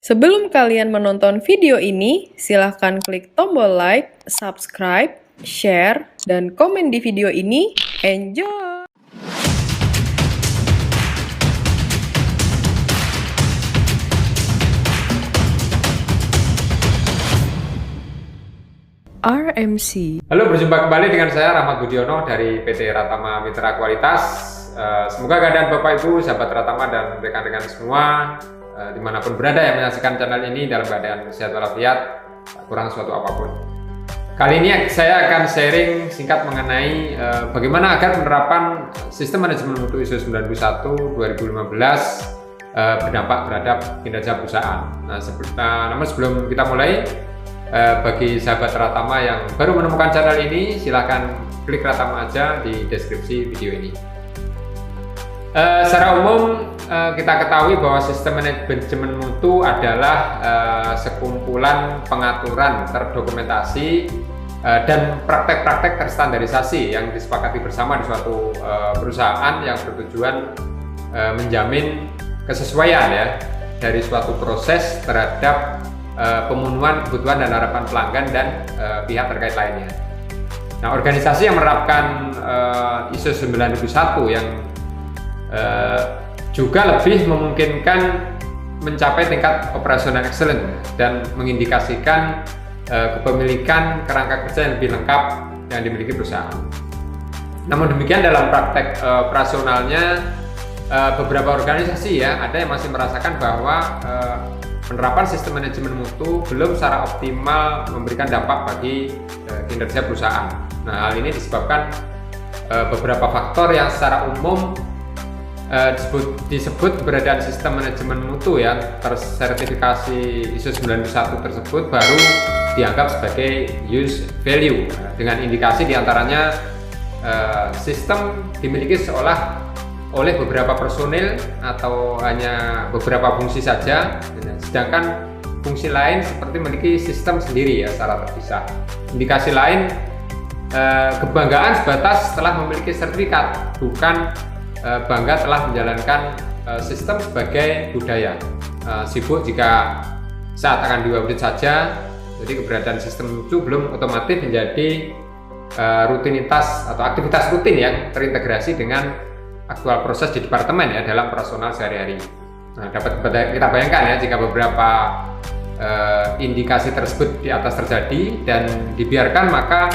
Sebelum kalian menonton video ini, silahkan klik tombol like, subscribe, share, dan komen di video ini. Enjoy! RMC. Halo, berjumpa kembali dengan saya Rahmat Budiono dari PT Ratama Mitra Kualitas. Semoga keadaan Bapak Ibu, sahabat Ratama dan rekan-rekan semua dimanapun berada yang menyaksikan channel ini dalam keadaan sehat walafiat, kurang suatu apapun. Kali ini saya akan sharing singkat mengenai bagaimana agar penerapan sistem manajemen mutu ISO 9001/2015 berdampak terhadap kinerja perusahaan. Namun sebelum kita mulai, bagi sahabat Ratama yang baru menemukan channel ini, silahkan klik Ratama aja di deskripsi video ini. Secara umum kita ketahui bahwa sistem manajemen mutu adalah sekumpulan pengaturan terdokumentasi dan praktek-praktek terstandarisasi yang disepakati bersama di suatu perusahaan yang bertujuan menjamin kesesuaian ya dari suatu proses terhadap pemenuhan kebutuhan dan harapan pelanggan dan pihak terkait lainnya. Nah, organisasi yang menerapkan ISO 9001 yang juga lebih memungkinkan mencapai tingkat operasional excellence dan mengindikasikan kepemilikan kerangka kerja yang lebih lengkap yang dimiliki perusahaan. Namun demikian, dalam praktek operasionalnya beberapa organisasi ya ada yang masih merasakan bahwa penerapan sistem manajemen mutu belum secara optimal memberikan dampak bagi kinerja perusahaan. Nah, hal ini disebabkan beberapa faktor yang secara umum disebut keberadaan sistem manajemen mutu yang tersertifikasi ISO 91 tersebut baru dianggap sebagai use value, dengan indikasi diantaranya sistem dimiliki seolah oleh beberapa personil atau hanya beberapa fungsi saja, sedangkan fungsi lain seperti memiliki sistem sendiri ya secara terpisah. Indikasi lain, kebanggaan sebatas telah memiliki sertifikat, bukan bangga telah menjalankan sistem sebagai budaya. Sibuk jika saat akan di-audit saja, jadi keberadaan sistem itu belum otomatis menjadi rutinitas atau aktivitas rutin yang terintegrasi dengan aktual proses di departemen ya dalam operasional sehari-hari. Nah, dapat kita bayangkan ya jika beberapa indikasi tersebut di atas terjadi dan dibiarkan, maka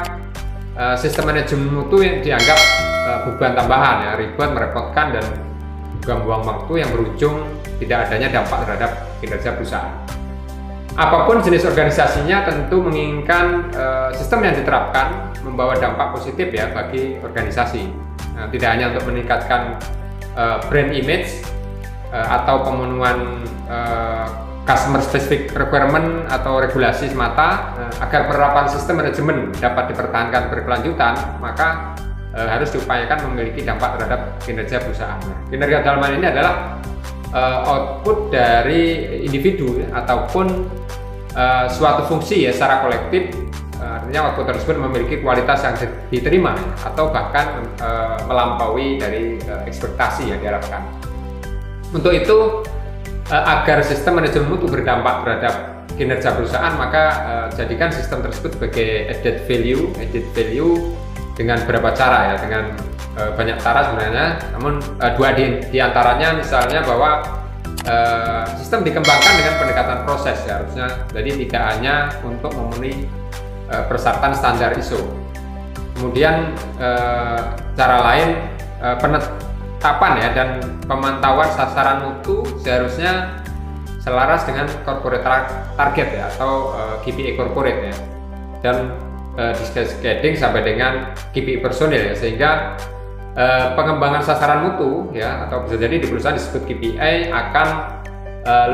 sistem manajemen mutu yang dianggap beban tambahan ya, ribet, merepotkan dan buang-buang waktu yang berujung tidak adanya dampak terhadap kinerja perusahaan. Apapun jenis organisasinya, tentu menginginkan sistem yang diterapkan membawa dampak positif ya bagi organisasi. Nah, tidak hanya untuk meningkatkan brand image atau pemenuhan customer specific requirement atau regulasi semata, agar penerapan sistem manajemen dapat dipertahankan berkelanjutan, maka harus diupayakan memiliki dampak terhadap kinerja perusahaan. Kinerja dalam hal ini adalah output dari individu ataupun suatu fungsi ya secara kolektif. Artinya output tersebut memiliki kualitas yang diterima atau bahkan melampaui dari ekspektasi yang diharapkan. Untuk itu, agar sistem manajemen mutu berdampak terhadap kinerja perusahaan, maka jadikan sistem tersebut sebagai added value dengan beberapa cara ya, dengan banyak cara sebenarnya. Namun dua di antaranya misalnya bahwa sistem dikembangkan dengan pendekatan proses ya, harusnya jadi tidak hanya untuk memenuhi persyaratan standar ISO. Kemudian cara lain, penetapan ya dan pemantauan sasaran mutu seharusnya selaras dengan corporate target ya atau KPI corporate ya, dan di-cascading sampai dengan KPI personil ya, sehingga pengembangan sasaran mutu ya atau bisa jadi di perusahaan disebut KPI akan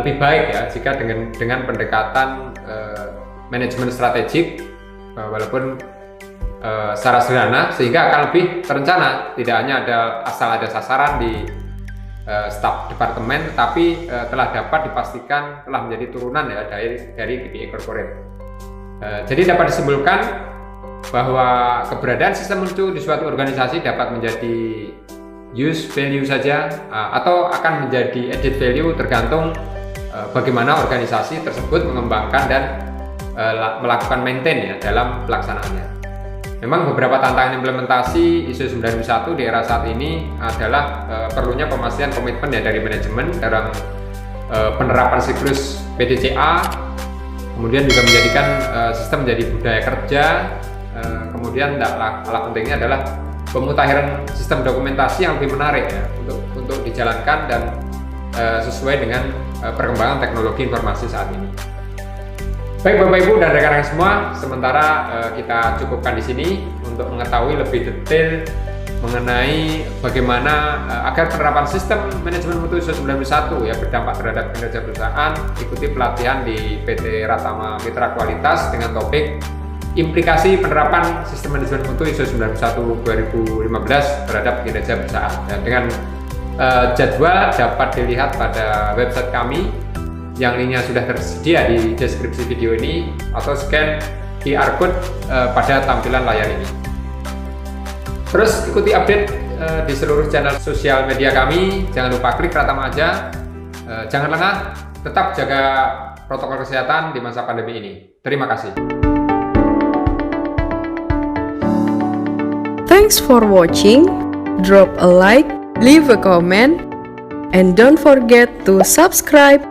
lebih baik ya jika dengan pendekatan manajemen strategik, walaupun secara sederhana, sehingga akan lebih terencana. Tidak hanya asal ada sasaran di staf departemen, tapi telah dapat dipastikan telah menjadi turunan ya dari KPI corporate. Jadi dapat disimpulkan bahwa keberadaan sistem mutu di suatu organisasi dapat menjadi use value saja atau akan menjadi added value tergantung bagaimana organisasi tersebut mengembangkan dan melakukan maintain ya dalam pelaksanaannya. Memang beberapa tantangan implementasi ISO 9001 di era saat ini adalah perlunya pemastian komitmen ya dari manajemen dalam penerapan siklus PDCA, kemudian juga menjadikan sistem menjadi budaya kerja, kemudian alat pentingnya adalah pemutakhiran sistem dokumentasi yang lebih menarik ya untuk dijalankan dan sesuai dengan perkembangan teknologi informasi saat ini. Baik Bapak Ibu dan rekan-rekan semua, sementara kita cukupkan di sini untuk mengetahui lebih detail mengenai bagaimana agar penerapan sistem manajemen mutu ISO 9001 ya berdampak terhadap kinerja perusahaan. Ikuti pelatihan di PT Ratama Mitra Kualitas dengan topik implikasi penerapan sistem manajemen mutu ISO 91 2015 terhadap kinerja perusahaan. Dan dengan jadwal dapat dilihat pada website kami yang linknya sudah tersedia di deskripsi video ini atau scan QR code pada tampilan layar ini. Terus ikuti update di seluruh channel sosial media kami. Jangan lupa klik Ratama aja. Jangan lengah, tetap jaga protokol kesehatan di masa pandemi ini. Terima kasih. Thanks for watching. Drop a like, leave a comment, and don't forget to subscribe.